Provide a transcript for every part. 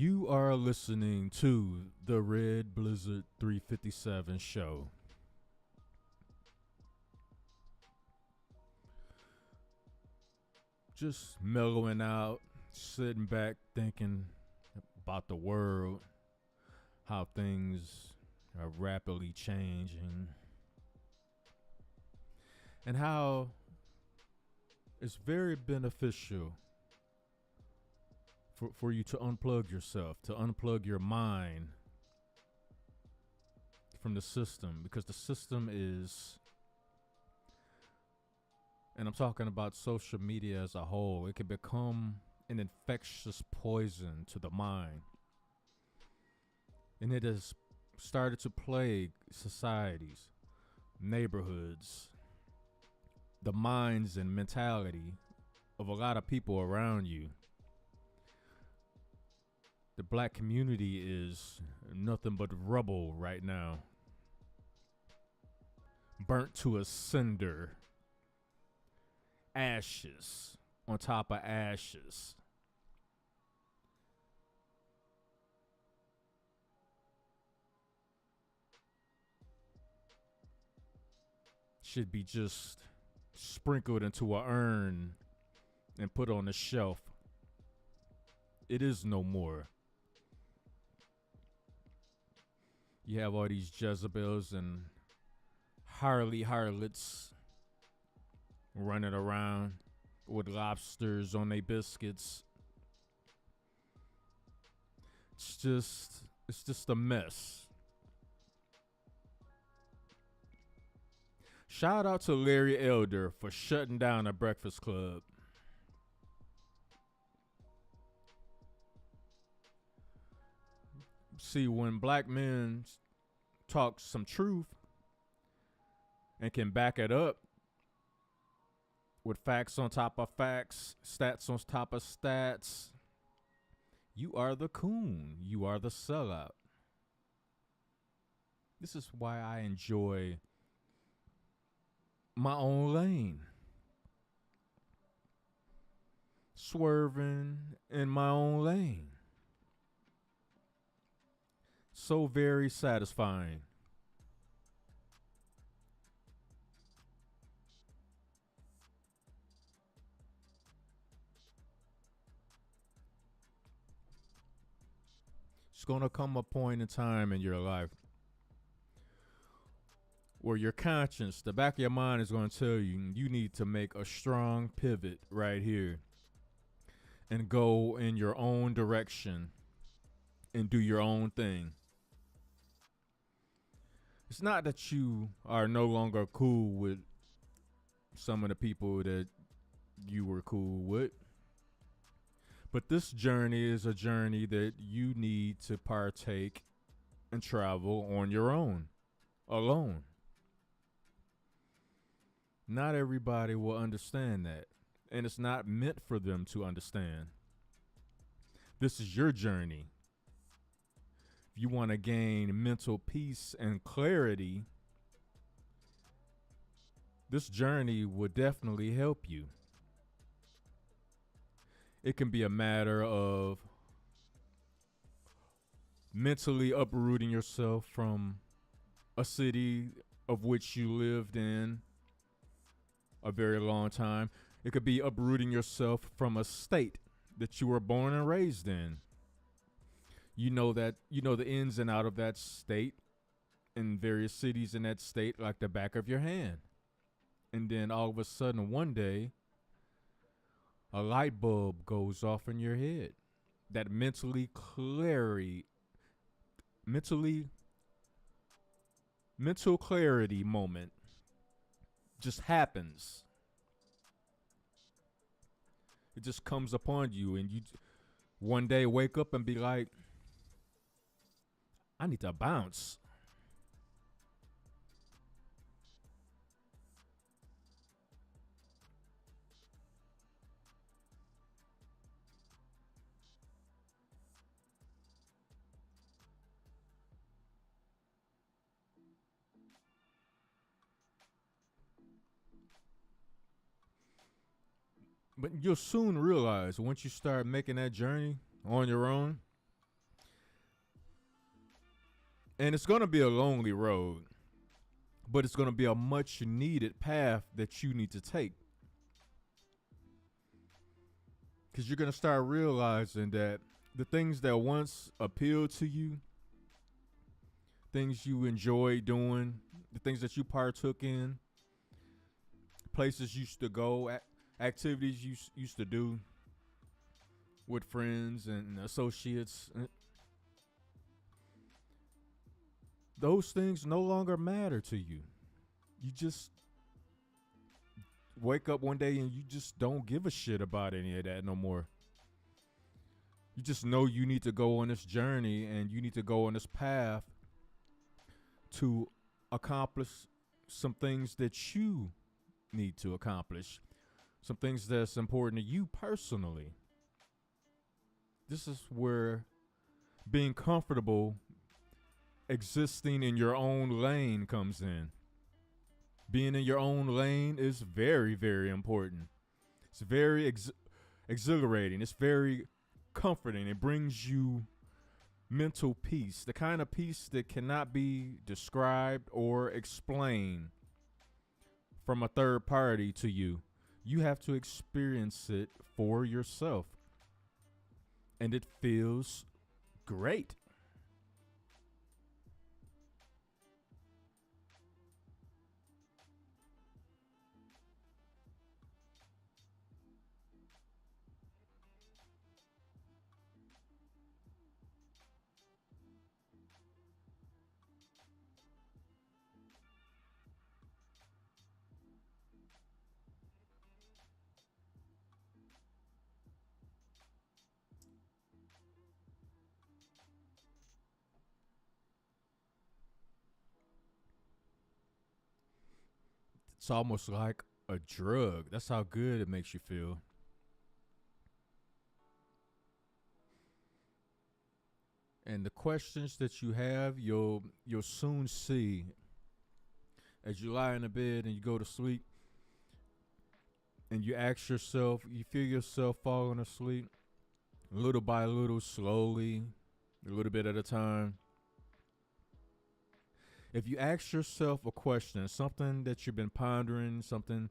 You are listening to the Red Blizzard 357 show. Just mellowing out, sitting back, thinking about the world, how things are rapidly changing, and how it's very beneficial for you to unplug yourself, to unplug your mind from the system, because the system is, and I'm talking about social media as a whole, it can become an infectious poison to the mind. And it has started to plague societies, neighborhoods, the minds and mentality of a lot of people around you. The black community is nothing but rubble right now. Burnt to a cinder. Ashes on top of ashes. Should be just sprinkled into an urn and put on a shelf. It is no more. You have all these Jezebels and harlots running around with lobsters on their biscuits. It's just a mess. Shout out to Larry Elder for shutting down a Breakfast Club. See, when black men talk some truth and can back it up with facts on top of facts, stats on top of stats, you are the coon. You are the sellout. This is why I enjoy my own lane. Swerving in my own lane. So very satisfying. It's going to come a point in time in your life where your conscience, the back of your mind, is going to tell you you need to make a strong pivot right here and go in your own direction and do your own thing. It's not that you are no longer cool with some of the people that you were cool with, but this journey is a journey that you need to partake and travel on your own, alone. Not everybody will understand that, and it's not meant for them to understand. This is your journey. If you want to gain mental peace and clarity, this journey would definitely help you. It can be a matter of mentally uprooting yourself from a city of which you lived in a very long time. It could be uprooting yourself from a state that you were born and raised in. You know the ins and out of that state in various cities in that state like the back of your hand. And then all of a sudden one day, a light bulb goes off in your head. That mental clarity moment just happens. It just comes upon you, and you one day wake up and be like, I need to bounce. But you'll soon realize once you start making that journey on your own, And it's going to be a lonely road, but it's going to be a much needed path that you need to take. Because you're going to start realizing that the things that once appealed to you, things you enjoyed doing, the things that you partook in, places you used to go, activities you used to do with friends and associates, those things no longer matter to you. You just wake up one day and you just don't give a shit about any of that no more. You just know you need to go on this journey and you need to go on this path to accomplish some things that you need to accomplish, some things that's important to you personally. This is where being comfortable existing in your own lane comes in. Being in your own lane is very, very important. It's very exhilarating. It's very comforting. It brings you mental peace, the kind of peace that cannot be described or explained from a third party to you. You have to experience it for yourself. And it feels great. It's almost like a drug. That's how good it makes you feel. And the questions that you have, you'll soon see as you lie in the bed and you go to sleep and you ask yourself, you feel yourself falling asleep little by little, slowly, a little bit at a time. If you ask yourself a question, something that you've been pondering, something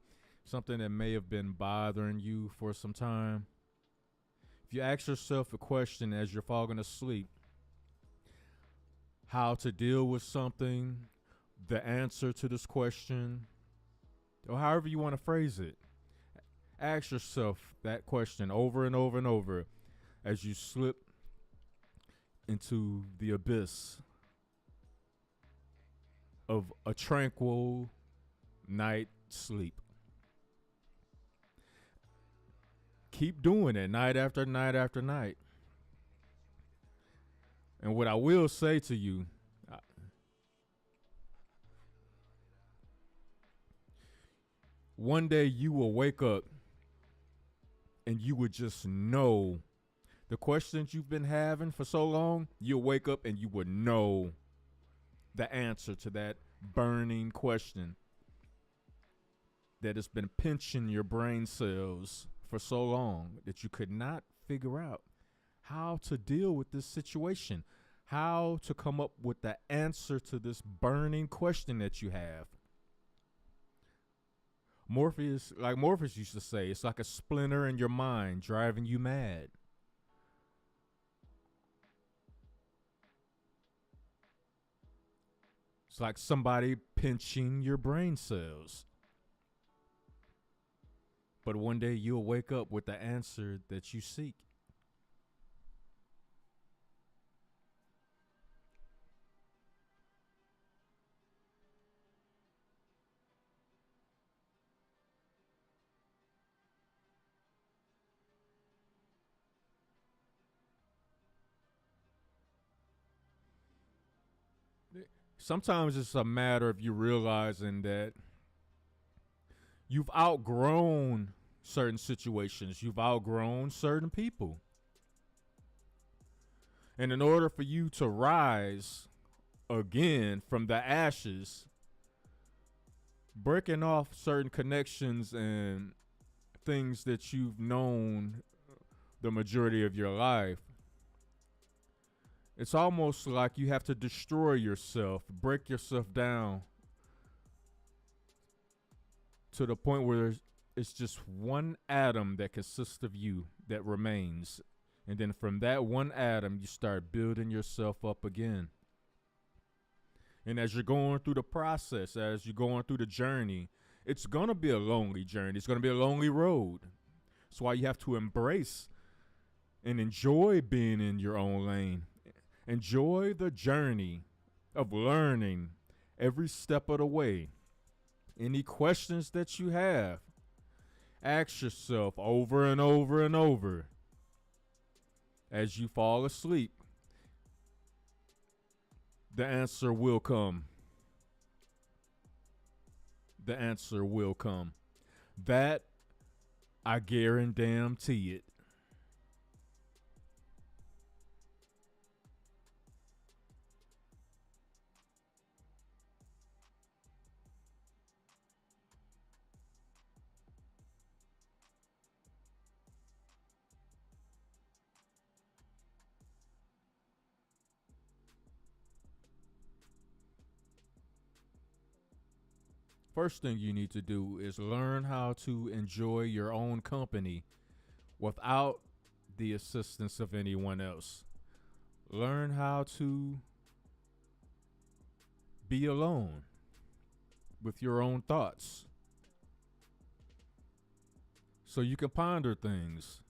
that may have been bothering you for some time, if you ask yourself a question as you're falling asleep, how to deal with something, the answer to this question, or however you want to phrase it, ask yourself that question over and over and over as you slip into the abyss of a tranquil night sleep. Keep doing it night after night after night. And what I will say to you, one day you will wake up and you would just know the questions you've been having for so long. You'll wake up and you would know the answer to that burning question that has been pinching your brain cells for so long that you could not figure out how to deal with this situation, how to come up with the answer to this burning question that you have. Morpheus used to say, it's like a splinter in your mind driving you mad. It's like somebody pinching your brain cells. But one day you'll wake up with the answer that you seek. Sometimes it's a matter of you realizing that you've outgrown certain situations, you've outgrown certain people. And in order for you to rise again from the ashes, breaking off certain connections and things that you've known the majority of your life It's almost like you have to destroy yourself, break yourself down to the point where it's just one atom that consists of you that remains. And then from that one atom, you start building yourself up again. And as you're going through the process, as you're going through the journey, it's going to be a lonely journey. It's going to be a lonely road. That's why you have to embrace and enjoy being in your own lane. Enjoy the journey of learning every step of the way. Any questions that you have, ask yourself over and over and over as you fall asleep. The answer will come. The answer will come. That I guarantee it. First thing you need to do is learn how to enjoy your own company without the assistance of anyone else. Learn how to be alone with your own thoughts so you can ponder things,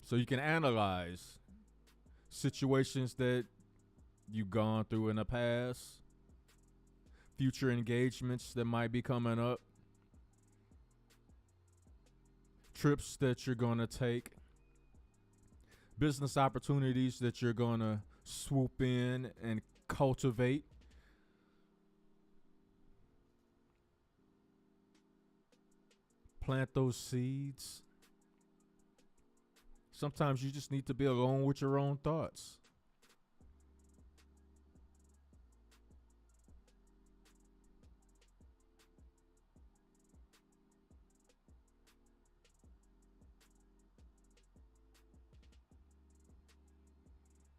so you can analyze situations that you've gone through in the past, future engagements that might be coming up, trips that you're going to take, business opportunities that you're going to swoop in and cultivate. Plant those seeds. Sometimes you just need to be alone with your own thoughts.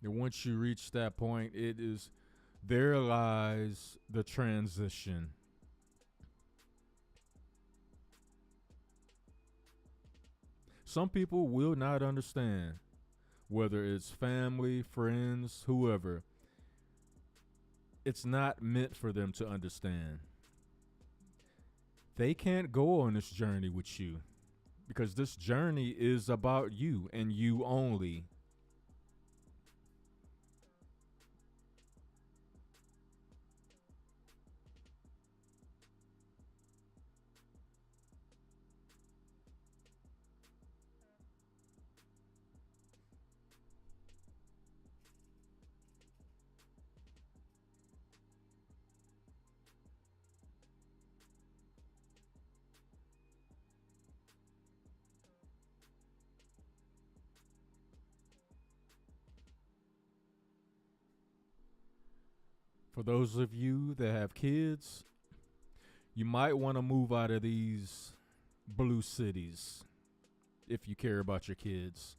And once you reach that point, there lies the transition. Some people will not understand, whether it's family, friends, whoever. It's not meant for them to understand. They can't go on this journey with you because this journey is about you and you only. For those of you that have kids, you might want to move out of these blue cities if you care about your kids.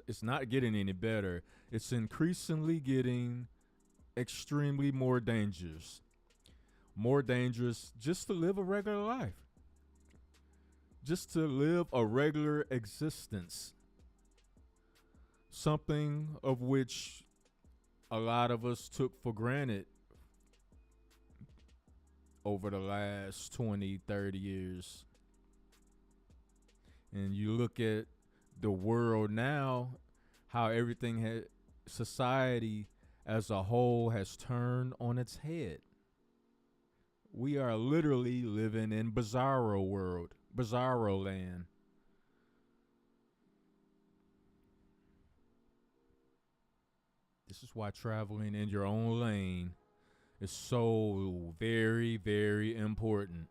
It's not getting any better. It's increasingly getting extremely more dangerous. More dangerous just to live a regular life. Just to live a regular existence. Something of which a lot of us took for granted over the last 20, 30 years. And you look at the world now, how everything society as a whole has turned on its head. We are literally living in bizarro world, bizarro land. This is why traveling in your own lane is so very, very important.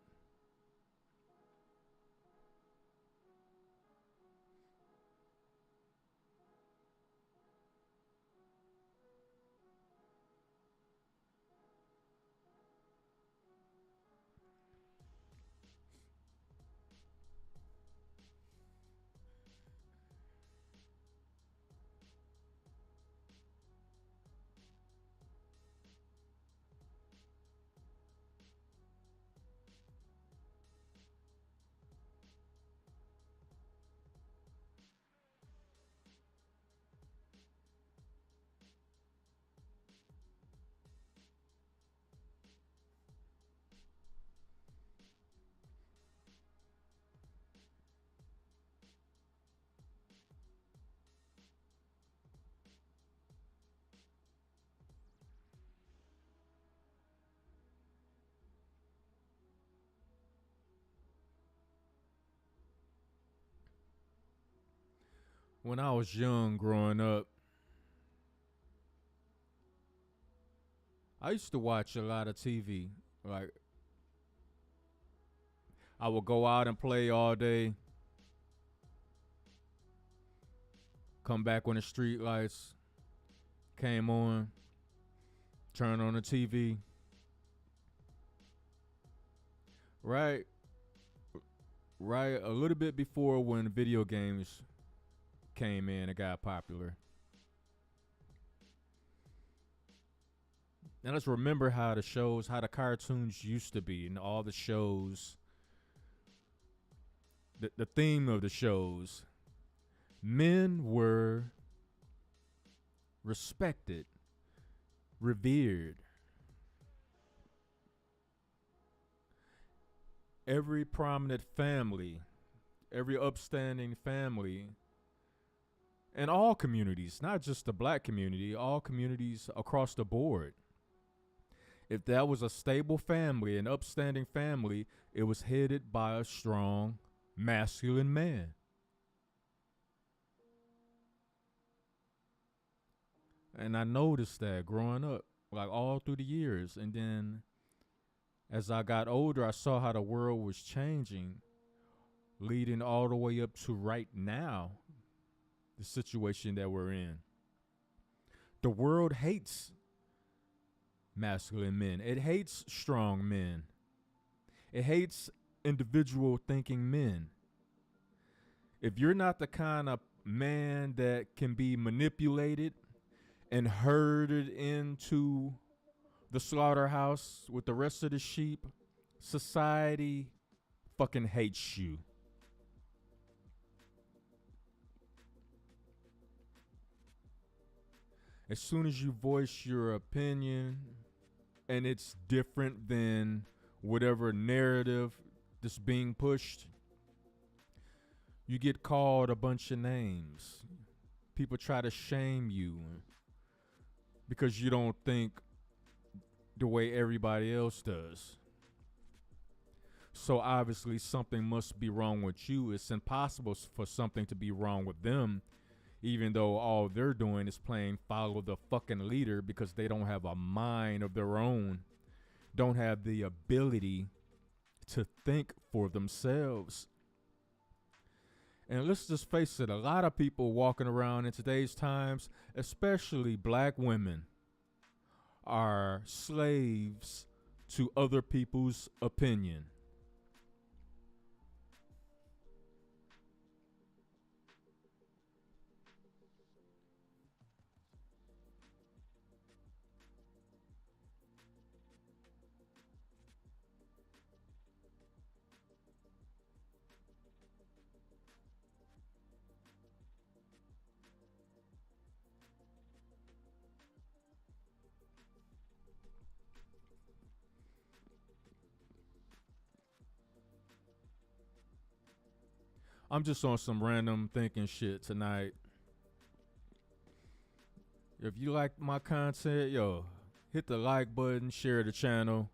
When I was young growing up, I used to watch a lot of TV. Like, I would go out and play all day, come back when the street lights came on, turn on the TV. Right, right, a little bit before when video games came in and got popular. Now let's remember how the shows, how the cartoons used to be, and all the shows, the theme of the shows. Men were respected, revered. Every prominent family, every upstanding family, and all communities, not just the black community, all communities across the board. If that was a stable family, an upstanding family, it was headed by a strong, masculine man. And I noticed that growing up, like all through the years. And then as I got older, I saw how the world was changing, leading all the way up to right now, the situation that we're in. The world hates masculine men. It hates strong men. It hates individual thinking men. If you're not the kind of man that can be manipulated and herded into the slaughterhouse with the rest of the sheep, society fucking hates you. As soon as you voice your opinion and it's different than whatever narrative that's being pushed, you get called a bunch of names. People try to shame you because you don't think the way everybody else does. So obviously something must be wrong with you. It's impossible for something to be wrong with them, even though all they're doing is playing follow the fucking leader because they don't have a mind of their own, don't have the ability to think for themselves. And let's just face it, a lot of people walking around in today's times, especially black women, are slaves to other people's opinion. I'm just on some random thinking shit tonight. If you like my content, yo, hit the like button, share the channel,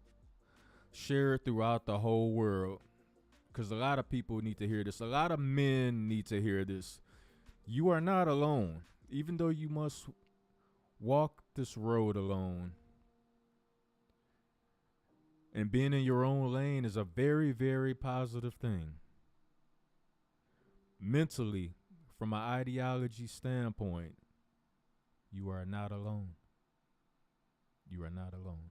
share it throughout the whole world. Because a lot of people need to hear this. A lot of men need to hear this. You are not alone. Even though you must walk this road alone. And being in your own lane is a very, very positive thing. Mentally, from an ideology standpoint, you are not alone. You are not alone.